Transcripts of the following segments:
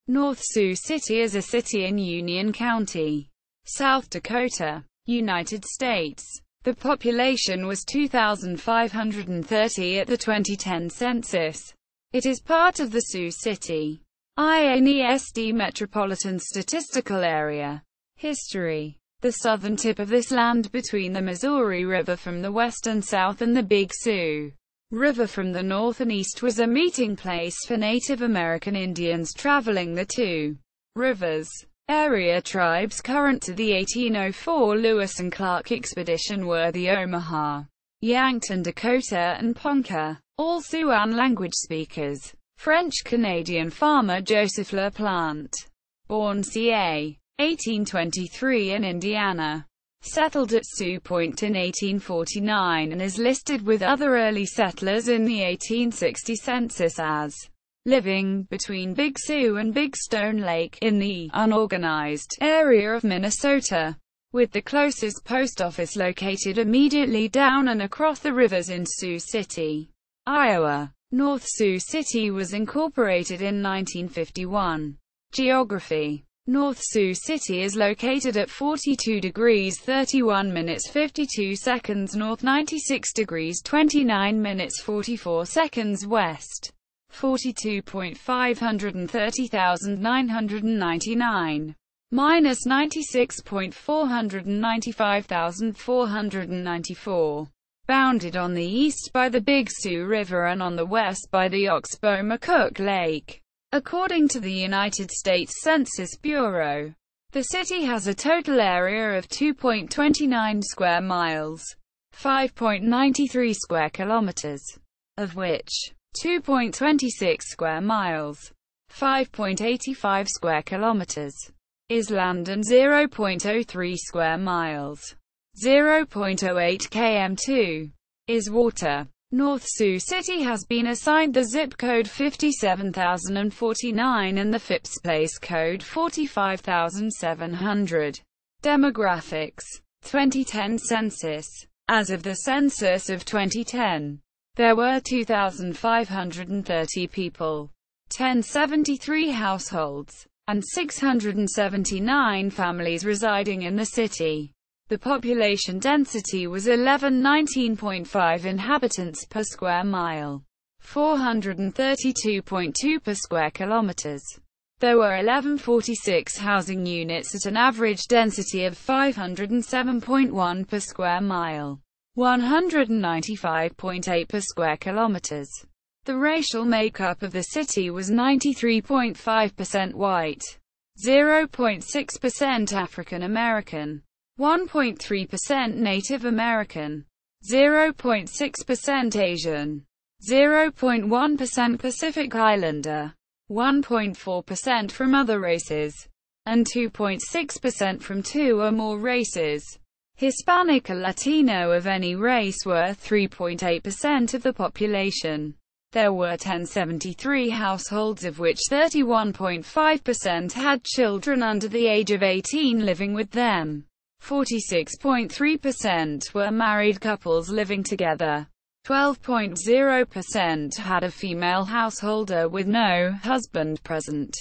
North Sioux City is a city in Union County, South Dakota, United States. The population was 2,530 at the 2010 census. It is part of the Sioux City, INESD Metropolitan Statistical Area. History. The southern tip of this land between the Missouri River from the west and south and the Big Sioux River from the north and east was a meeting place for Native American Indians traveling the two rivers. Area tribes current to the 1804 Lewis and Clark expedition were the Omaha, Yankton, Dakota, and Ponca, all Siouan language speakers. French-Canadian farmer Joseph LaPlante, born ca. 1823 in Indiana, settled at Sioux Point in 1849 and is listed with other early settlers in the 1860 census as living between Big Sioux and Big Stone Lake, in the unorganized area of Minnesota, with the closest post office located immediately down and across the rivers in Sioux City, Iowa. North Sioux City was incorporated in 1951. Geography. North Sioux City is located at 42 degrees 31 minutes 52 seconds north, 96 degrees 29 minutes 44 seconds west, 42.530,999, minus 96.495,494. Bounded on the east by the Big Sioux River and on the west by the Oxbow-McCook Lake. According to the United States Census Bureau, the city has a total area of 2.29 square miles, 5.93 square kilometers, of which 2.26 square miles, 5.85 square kilometers, is land and 0.03 square miles, 0.08 km2, is water. North Sioux City has been assigned the zip code 57,049 and the Phipps place code 45,700. Demographics. 2010 census. As of the census of 2010, there were 2,530 people, 1,073 households, and 679 families residing in the city. The population density was 1119.5 inhabitants per square mile, 432.2 per square kilometers. There were 1146 housing units at an average density of 507.1 per square mile, 195.8 per square kilometers. The racial makeup of the city was 93.5% white, 0.6% African American, 1.3% Native American, 0.6% Asian, 0.1% Pacific Islander, 1.4% from other races, and 2.6% from two or more races. Hispanic or Latino of any race were 3.8% of the population. There were 1,073 households, of which 31.5% had children under the age of 18 living with them. 46.3% were married couples living together. 12.0% had a female householder with no husband present.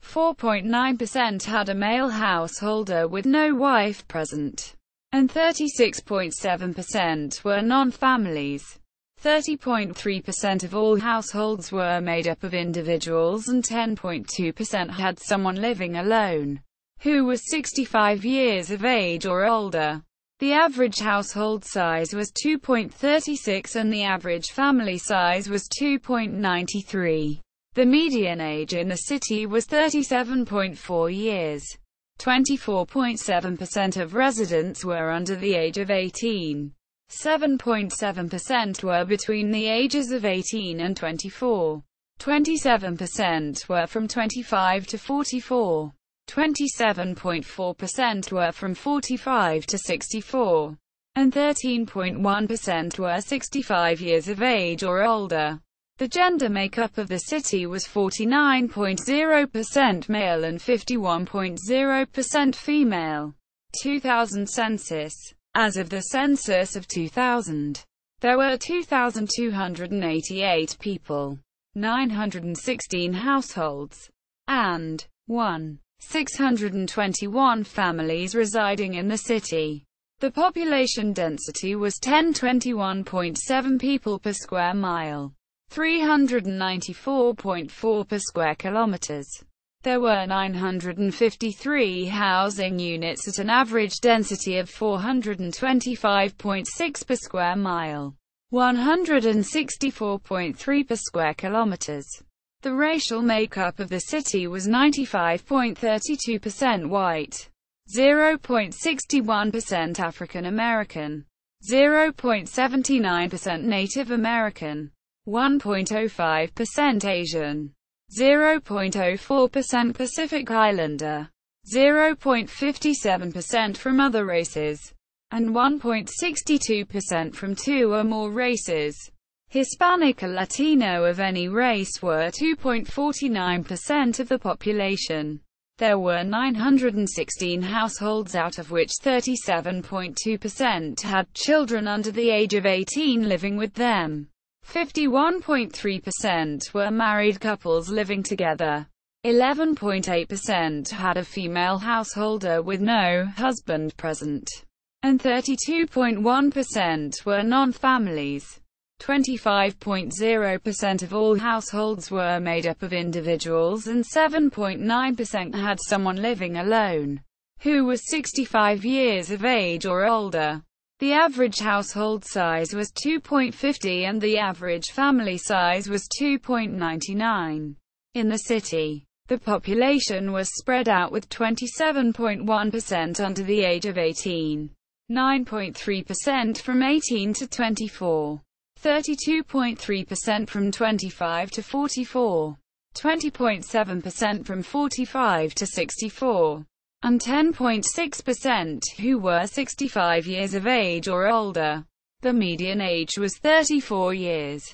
4.9% had a male householder with no wife present. And 36.7% were non-families. 30.3% of all households were made up of individuals and 10.2% had someone living alone who was 65 years of age or older. The average household size was 2.36 and the average family size was 2.93. The median age in the city was 37.4 years. 24.7% of residents were under the age of 18. 7.7% were between the ages of 18 and 24. 27% were from 25 to 44. 27.4% were from 45 to 64, and 13.1% were 65 years of age or older. The gender makeup of the city was 49.0% male and 51.0% female. 2000 census. As of the census of 2000, there were 2,288 people, 916 households, and 621 families residing in the city. The population density was 1021.7 people per square mile, 394.4 per square kilometers. There were 953 housing units at an average density of 425.6 per square mile, 164.3 per square kilometers. The racial makeup of the city was 95.32% white, 0.61% African American, 0.79% Native American, 1.05% Asian, 0.04% Pacific Islander, 0.57% from other races, and 1.62% from two or more races. Hispanic or Latino of any race were 2.49% of the population. There were 916 households, out of which 37.2% had children under the age of 18 living with them. 51.3% were married couples living together. 11.8% had a female householder with no husband present. And 32.1% were non-families. 25.0% of all households were made up of individuals, and 7.9% had someone living alone, who was 65 years of age or older. The average household size was 2.50 and the average family size was 2.99. In the city, the population was spread out, with 27.1% under the age of 18, 9.3% from 18 to 24, 32.3% from 25 to 44, 20.7% from 45 to 64, and 10.6% who were 65 years of age or older. The median age was 34 years.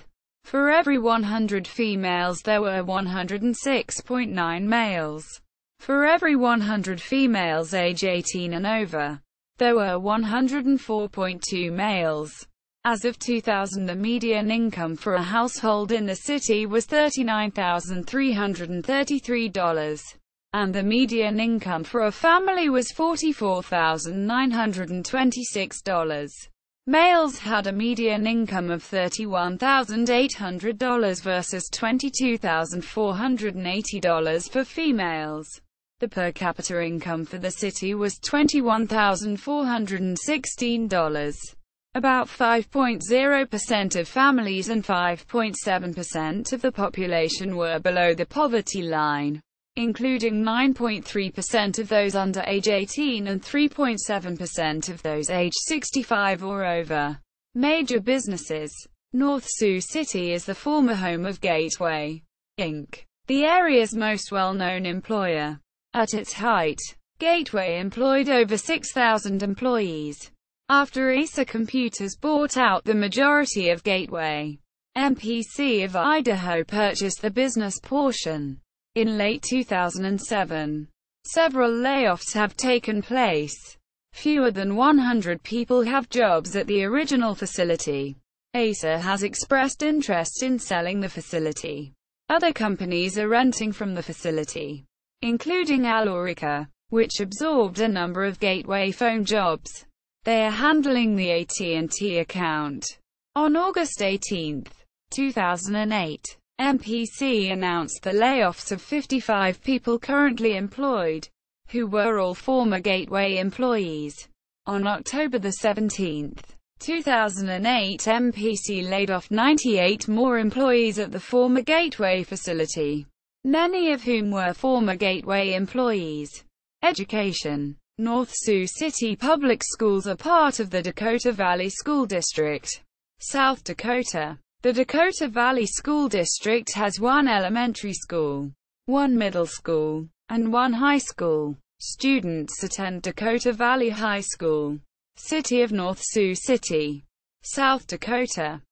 For every 100 females there were 106.9 males. For every 100 females age 18 and over, there were 104.2 males. As of 2000, the median income for a household in the city was $39,333, and the median income for a family was $44,926. Males had a median income of $31,800 versus $22,480 for females. The per capita income for the city was $21,416. About 5.0% of families and 5.7% of the population were below the poverty line, including 9.3% of those under age 18 and 3.7% of those age 65 or over. Major businesses. North Sioux City is the former home of Gateway, Inc., the area's most well-known employer. At its height, Gateway employed over 6,000 employees. After Asa Computers bought out the majority of Gateway, MPC of Idaho purchased the business portion. In late 2007, several layoffs have taken place. Fewer than 100 people have jobs at the original facility. Asa has expressed interest in selling the facility. Other companies are renting from the facility, including Alorica, which absorbed a number of Gateway phone jobs. They are handling the AT&T account. On August 18, 2008, MPC announced the layoffs of 55 people currently employed, who were all former Gateway employees. On October 17, 2008, MPC laid off 98 more employees at the former Gateway facility, many of whom were former Gateway employees. Education. North Sioux City Public Schools are part of the Dakota Valley School District, South Dakota. The Dakota Valley School District has one elementary school, one middle school, and one high school. Students attend Dakota Valley High School. City of North Sioux City, South Dakota.